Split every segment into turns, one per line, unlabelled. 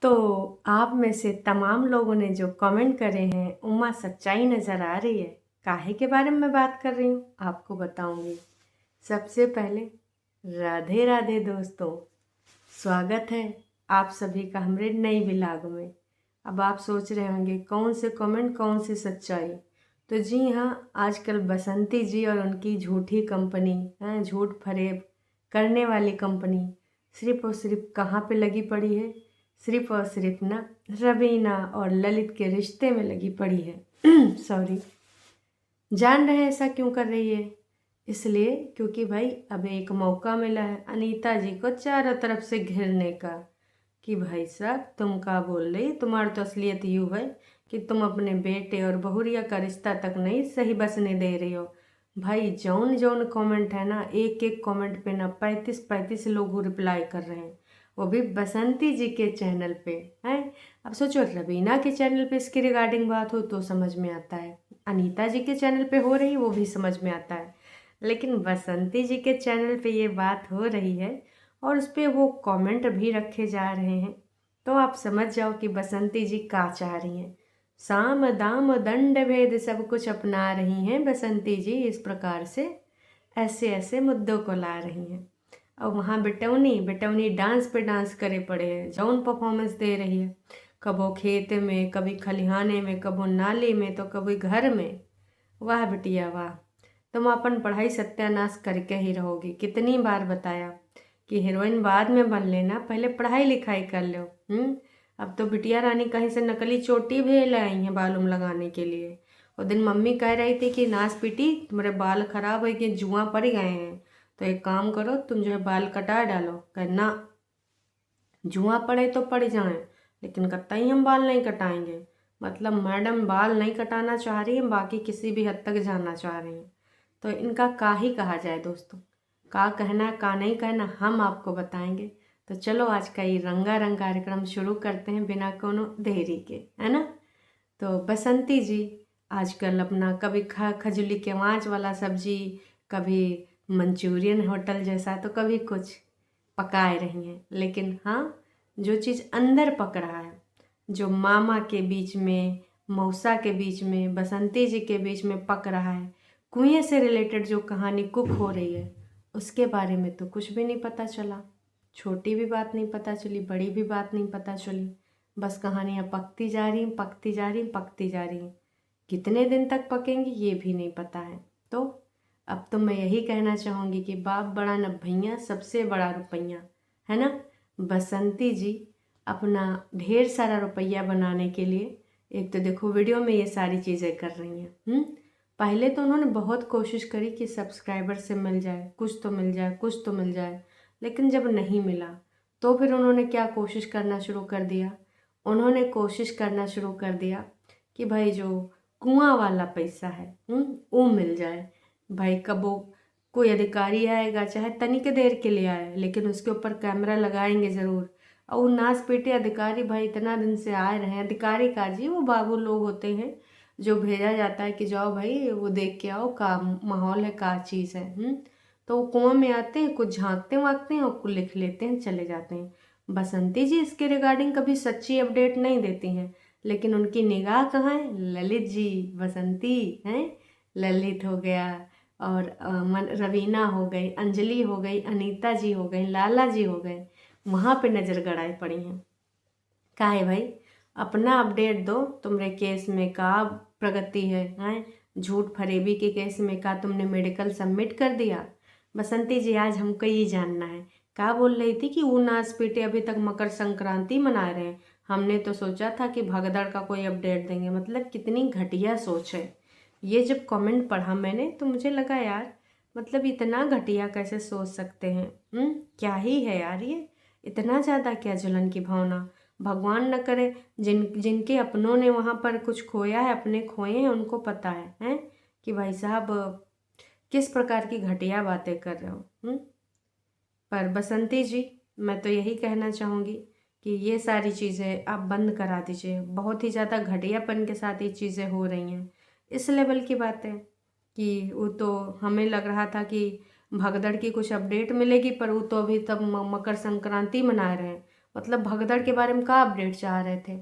तो आप में से तमाम लोगों ने जो कमेंट करे हैं उनमें सच्चाई नज़र आ रही है। काहे के बारे में मैं बात कर रही हूँ आपको बताऊंगी। सबसे पहले राधे राधे दोस्तों, स्वागत है आप सभी का हमारे नई व्लॉग में। अब आप सोच रहे होंगे कौन से कमेंट कौन सी सच्चाई। तो जी हाँ, आजकल बसंती जी और उनकी झूठी कंपनी है, झूठ फरेब करने वाली कंपनी सिर्फ और सिर्फ कहाँ पे लगी पड़ी है, सिर्फ और सिर्फ ना रवीना और ललित के रिश्ते में लगी पड़ी है। सॉरी। जान रहे हैं ऐसा क्यों कर रही है? इसलिए क्योंकि भाई अब एक मौका मिला है अनीता जी को चारों तरफ से घेरने का कि भाई साहब तुम क्या बोल रही, तुम्हारी तो असलियत यूँ है कि तुम अपने बेटे और बहुरिया का रिश्ता तक नहीं सही बसने दे रही हो। भाई जौन जौन कमेंट है ना, एक एक कमेंट पे ना 35 लोग रिप्लाई कर रहे हैं, वो भी बसंती जी के चैनल पे हैं। अब सोचो रवीना के चैनल पे इसके रिगार्डिंग बात हो तो समझ में आता है, अनीता जी के चैनल पे हो रही वो भी समझ में आता है, लेकिन बसंती जी के चैनल पे ये बात हो रही है और उस पर वो कमेंट भी रखे जा रहे हैं। तो आप समझ जाओ कि बसंती जी क्या चाह रही हैं। साम दाम दंड भेद सब कुछ अपना रही हैं बसंती जी, इस प्रकार से ऐसे ऐसे मुद्दों को ला रही हैं। और वहाँ बेटौनी बेटौनी डांस पे डांस करे पड़े हैं, जौन परफॉर्मेंस दे रही है, कबो खेत में, कभी खलिहाने में, कबो नाली में, तो कभी घर में। वाह बिटिया वाह, तुम अपन पढ़ाई सत्यानाश करके ही रहोगी। कितनी बार बताया कि हीरोइन बाद में बन लेना, पहले पढ़ाई लिखाई कर लो। अब तो बिटिया रानी कहीं से नकली चोटी भी लाई हैं बालों में लगाने के लिए। उस दिन मम्मी कह रही थी कि नाच पीटी तुम्हारे बाल खराब है कि जुआ पड़ गए हैं, तो एक काम करो तुम जो है बाल कटा डालो। कहना जुआ पड़े तो पड़ जाए लेकिन कतई हम बाल नहीं कटाएंगे। मतलब मैडम बाल नहीं कटाना चाह रही हैं, बाकी किसी भी हद तक जाना चाह रही हैं। तो इनका का ही कहा जाए दोस्तों, का कहना का नहीं कहना हम आपको बताएंगे। तो चलो आज का ये रंगारंग कार्यक्रम शुरू करते हैं बिना कोनो देरी के, है ना। तो बसंती जी आजकल अपना कभी खजूली के मांच वाला सब्जी, कभी मंचूरियन होटल जैसा, तो कभी कुछ पकाए रही हैं। लेकिन हाँ, जो चीज़ अंदर पक रहा है, जो मामा के बीच में, मौसा के बीच में, बसंती जी के बीच में पक रहा है, कुएं से रिलेटेड जो कहानी कुक हो रही है, उसके बारे में तो कुछ भी नहीं पता चला। छोटी भी बात नहीं पता चली, बड़ी भी बात नहीं पता चली। बस कहानियाँ पकती जा रही पकती जा रही पकती जा रही। कितने दिन तक पकेंगी ये भी नहीं पता है। तो अब तो मैं यही कहना चाहूँगी कि बाप बड़ा न भैया, सबसे बड़ा रुपैया, है ना। बसंती जी अपना ढेर सारा रुपया बनाने के लिए, एक तो देखो वीडियो में ये सारी चीज़ें कर रही हैं। पहले तो उन्होंने बहुत कोशिश करी कि सब्सक्राइबर से मिल जाए, कुछ तो मिल जाए, कुछ तो मिल जाए, लेकिन जब नहीं मिला तो फिर उन्होंने क्या कोशिश करना शुरू कर दिया। उन्होंने कोशिश करना शुरू कर दिया कि भाई जो कुआं वाला पैसा है वो मिल जाए। भाई कब वो कोई अधिकारी आएगा, चाहे तनिक देर के लिए आए, लेकिन उसके ऊपर कैमरा लगाएंगे ज़रूर। और वो नाच पीटे अधिकारी भाई इतना दिन से आए रहे, अधिकारी का जी वो बाबू लोग होते हैं जो भेजा जाता है कि जाओ भाई वो देख के आओ का माहौल है, का चीज़ है। तो वो कुआं में आते हैं, कुछ झांकते वाँकते हैं और कुछ लिख लेते हैं, चले जाते हैं। बसंती जी इसके रिगार्डिंग कभी सच्ची अपडेट नहीं देती हैं, लेकिन उनकी निगाह कहाँ है? ललित जी, बसंती हैं, ललित हो गया और रवीना हो गई, अंजलि हो गई, अनीता जी हो गई, लाला जी हो गए, वहाँ पे नज़र गड़ाई पड़ी हैं। काहे भाई, अपना अपडेट दो, तुम्हारे केस में का प्रगति है? झूठ फरेबी के केस में का तुमने मेडिकल सबमिट कर दिया? बसंती जी आज हमको ये जानना है। का बोल रही थी कि वो नाच पीटे अभी तक मकर संक्रांति मना रहे हैं, हमने तो सोचा था कि भगदड़ का कोई अपडेट देंगे। मतलब कितनी घटिया सोच है। ये जब कमेंट पढ़ा मैंने तो मुझे लगा यार, मतलब इतना घटिया कैसे सोच सकते हैं। क्या ही है यार ये, इतना ज़्यादा क्या जलन की भावना। भगवान न करे जिनके अपनों ने वहाँ पर कुछ खोया है, अपने खोए हैं, उनको पता है कि भाई साहब किस प्रकार की घटिया बातें कर रहे हो। पर बसंती जी मैं तो यही कहना चाहूँगी कि ये सारी चीज़ें आप बंद करा दीजिए। बहुत ही ज़्यादा घटियापन के साथ ये चीज़ें हो रही हैं। इस लेवल की बातें कि वो तो हमें लग रहा था कि भगदड़ की कुछ अपडेट मिलेगी, पर वो तो अभी तक मकर संक्रांति मना रहे हैं। मतलब भगदड़ के बारे में क्या अपडेट चाह रहे थे?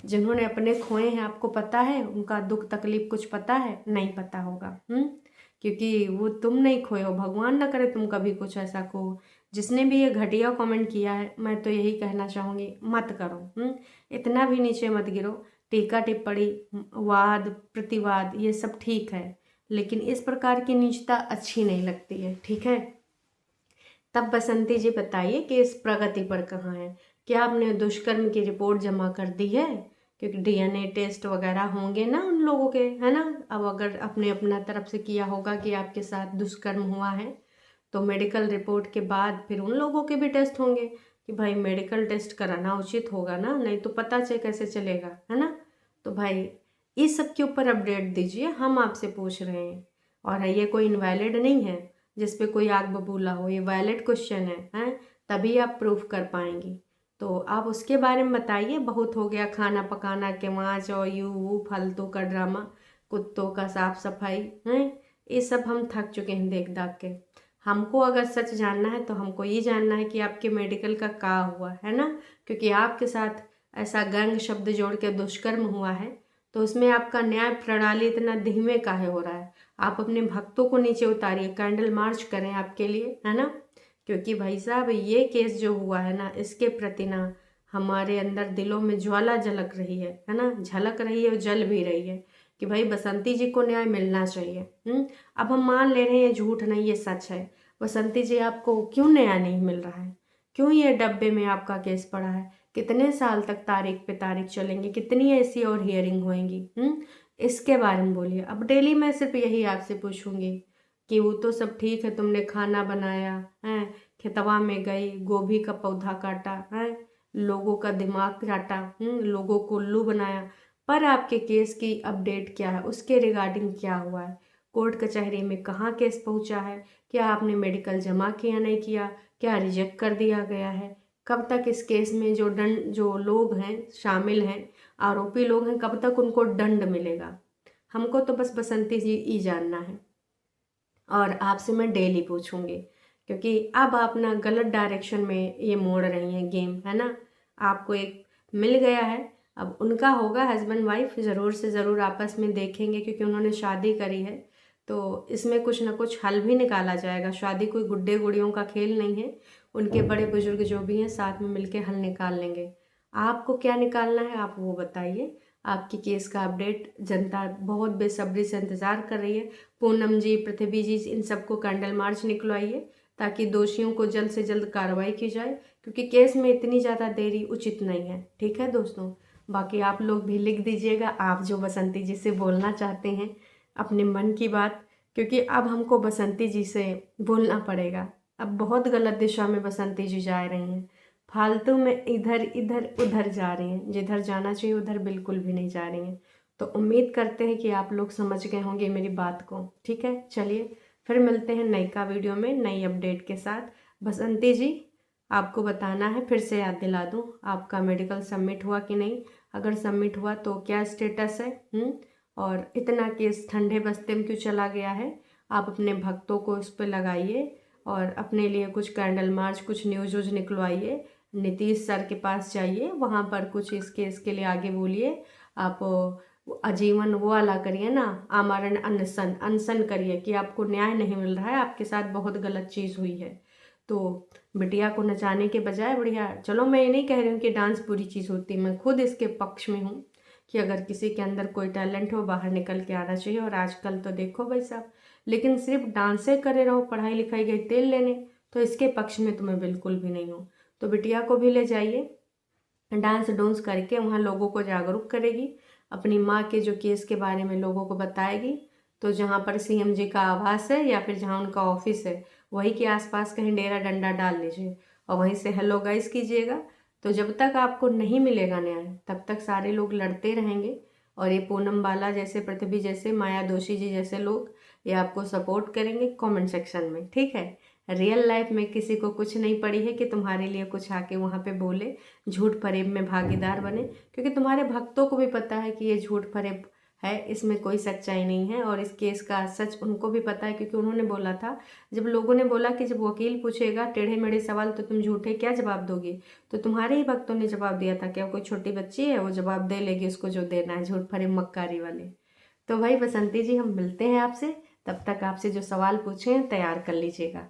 जिन्होंने अपने खोए हैं, आपको पता है उनका दुख तकलीफ कुछ पता है? नहीं पता होगा। क्योंकि वो तुम नहीं खोए हो, भगवान ना करे तुम कभी कुछ ऐसा कहो। जिसने भी ये घटिया कमेंट किया है, मैं तो यही कहना चाहूँगी, मत करो। इतना भी नीचे मत गिरो। टीका टिप्पणी, वाद प्रतिवाद ये सब ठीक है, लेकिन इस प्रकार की नीचता अच्छी नहीं लगती है, ठीक है। तब बसंती जी बताइए कि इस प्रगति पर कहाँ है? क्या आपने दुष्कर्म की रिपोर्ट जमा कर दी है? क्योंकि डीएनए टेस्ट वगैरह होंगे ना उन लोगों के, है ना। अब अगर आपने अपना तरफ से किया होगा कि आपके साथ दुष्कर्म हुआ है, तो मेडिकल रिपोर्ट के बाद फिर उन लोगों के भी टेस्ट होंगे कि भाई मेडिकल टेस्ट कराना उचित होगा ना, नहीं तो पता कैसे चलेगा, है ना। तो भाई इस सब के ऊपर अपडेट दीजिए, हम आपसे पूछ रहे हैं। और ये कोई इनवैलिड नहीं है जिस पे कोई आग बबूला हो, ये वैलिड क्वेश्चन है, हैं? तभी आप प्रूफ कर पाएंगी। तो आप उसके बारे में बताइए। बहुत हो गया खाना पकाना के वाँच और यू वो फालतू का ड्रामा, कुत्तों का साफ सफाई, हैं? ये सब हम थक चुके हैं देख दाख के। हमको अगर सच जानना है तो हमको ये जानना है कि आपके मेडिकल का क्या हुआ, है ना। क्योंकि आपके साथ ऐसा गैंग शब्द जोड़ के दुष्कर्म हुआ है, तो उसमें आपका न्याय प्रणाली इतना धीमे काहे हो रहा है? आप अपने भक्तों को नीचे उतारिए, कैंडल मार्च करें आपके लिए, है ना। क्योंकि भाई साहब ये केस जो हुआ है ना, इसके प्रति ना हमारे अंदर दिलों में ज्वाला झलक रही है ना, झलक रही है और जल भी रही है कि भाई बसंती जी को न्याय मिलना चाहिए। अब हम मान ले रहे हैं झूठ नहीं, ये सच है। बसंती जी आपको क्यों न्याय नहीं मिल रहा है? क्यों ये डब्बे में आपका केस पड़ा है? कितने साल तक तारीख पे तारीख चलेंगी? कितनी ऐसी और हियरिंग होएंगी? इसके बारे में बोलिए। अब डेली मैं सिर्फ यही आपसे पूछूंगी कि वो तो सब ठीक है, तुमने खाना बनाया है, खेतवा में गई, गोभी का पौधा काटा है, लोगों का दिमाग काटा, लोगों को उल्लू बनाया, पर आपके केस की अपडेट क्या है? उसके रिगार्डिंग क्या हुआ है? कोर्ट कचहरी में कहाँ केस पहुंचा है? क्या आपने मेडिकल जमा किया नहीं किया? क्या रिजेक्ट कर दिया गया है? कब तक इस केस में जो लोग हैं शामिल हैं, आरोपी लोग हैं, कब तक उनको दंड मिलेगा? हमको तो बस बसंती जी ही जानना है। और आपसे मैं डेली पूछूंगी, क्योंकि अब आप ना गलत डायरेक्शन में ये मोड़ रही हैं गेम, है ना। आपको एक मिल गया है, अब उनका होगा हस्बैंड वाइफ, ज़रूर से ज़रूर आपस में देखेंगे, क्योंकि उन्होंने शादी करी है, तो इसमें कुछ ना कुछ हल भी निकाला जाएगा। शादी कोई गुड्डे गुड़ियों का खेल नहीं है, उनके बड़े बुजुर्ग जो भी हैं साथ में मिलके हल निकाल लेंगे। आपको क्या निकालना है आप वो बताइए। आपकी केस का अपडेट जनता बहुत बेसब्री से इंतज़ार कर रही है। पूनम जी, पृथ्वी जी, इन सबको कैंडल मार्च निकलवाइए ताकि दोषियों को जल्द से जल्द कार्रवाई की जाए, क्योंकि केस में इतनी ज़्यादा देरी उचित नहीं है, ठीक है दोस्तों। बाकी आप लोग भी लिख दीजिएगा, आप जो बसंती जी से बोलना चाहते हैं अपने मन की बात, क्योंकि अब हमको बसंती जी से बोलना पड़ेगा। अब बहुत गलत दिशा में बसंती जी जा रही हैं, फालतू में इधर इधर उधर जा रही हैं, जिधर जाना चाहिए उधर बिल्कुल भी नहीं जा रही हैं। तो उम्मीद करते हैं कि आप लोग समझ गए होंगे मेरी बात को, ठीक है। चलिए फिर मिलते हैं नई का वीडियो में नई अपडेट के साथ। बसंती जी आपको बताना है, फिर से याद दिला दूं, आपका मेडिकल सबमिट हुआ कि नहीं? अगर सबमिट हुआ तो क्या स्टेटस है? और इतना केस ठंडे बस्ते में क्यों चला गया है? आप अपने भक्तों को उस पर लगाइए और अपने लिए कुछ कैंडल मार्च, कुछ न्यूज़ व्यूज निकलवाइए। नीतीश सर के पास जाइए, वहाँ पर कुछ इस केस के लिए आगे बोलिए। आप आजीवन वो वाला करिए ना, आमरण अनशन अनशन करिए कि आपको न्याय नहीं मिल रहा है, आपके साथ बहुत गलत चीज़ हुई है। तो बिटिया को नचाने के बजाय बढ़िया, चलो मैं ये नहीं कह रही हूँ कि डांस बुरी चीज़ होती है, मैं खुद इसके पक्ष में हूँ कि अगर किसी के अंदर कोई टैलेंट हो बाहर निकल के आना चाहिए। और आजकल तो देखो भाई साहब, लेकिन सिर्फ डांसे करे रहो, पढ़ाई लिखाई गई तेल लेने, तो इसके पक्ष में तो मैं बिल्कुल भी नहीं हूँ। तो बिटिया को भी ले जाइए, डांस डोंस करके वहाँ लोगों को जागरूक करेगी, अपनी माँ के जो केस के बारे में लोगों को बताएगी। तो जहाँ पर सीएम जी का आवास है या फिर जहाँ उनका ऑफिस है, वहीं के आसपास कहीं डेरा डंडा डाल लीजिए और वहीं से हेलो गाइस कीजिएगा। तो जब तक आपको नहीं मिलेगा न्याय, तब तक सारे लोग लड़ते रहेंगे। और ये पूनम बाला जैसे, पृथ्वी जैसे, माया दोषी जी जैसे लोग ये आपको सपोर्ट करेंगे कमेंट सेक्शन में, ठीक है। रियल लाइफ में किसी को कुछ नहीं पड़ी है कि तुम्हारे लिए कुछ आके वहाँ पे बोले, झूठ फरेब में भागीदार बने, क्योंकि तुम्हारे भक्तों को भी पता है कि ये झूठ फरेब है, इसमें कोई सच्चाई नहीं है। और इस केस का सच उनको भी पता है, क्योंकि उन्होंने बोला था, जब लोगों ने बोला कि जब वकील पूछेगा टेढ़े मेढ़े सवाल तो तुम झूठे क्या जवाब दोगे, तो तुम्हारे ही भक्तों ने जवाब दिया था, क्या कोई छोटी बच्ची है वो जवाब दे लेगी उसको जो देना है, झूठ फरेब मक्कारी वाले। तो भाई बसंती जी, हम मिलते हैं आपसे, तब तक आपसे जो सवाल पूछे हैं तैयार कर लीजिएगा।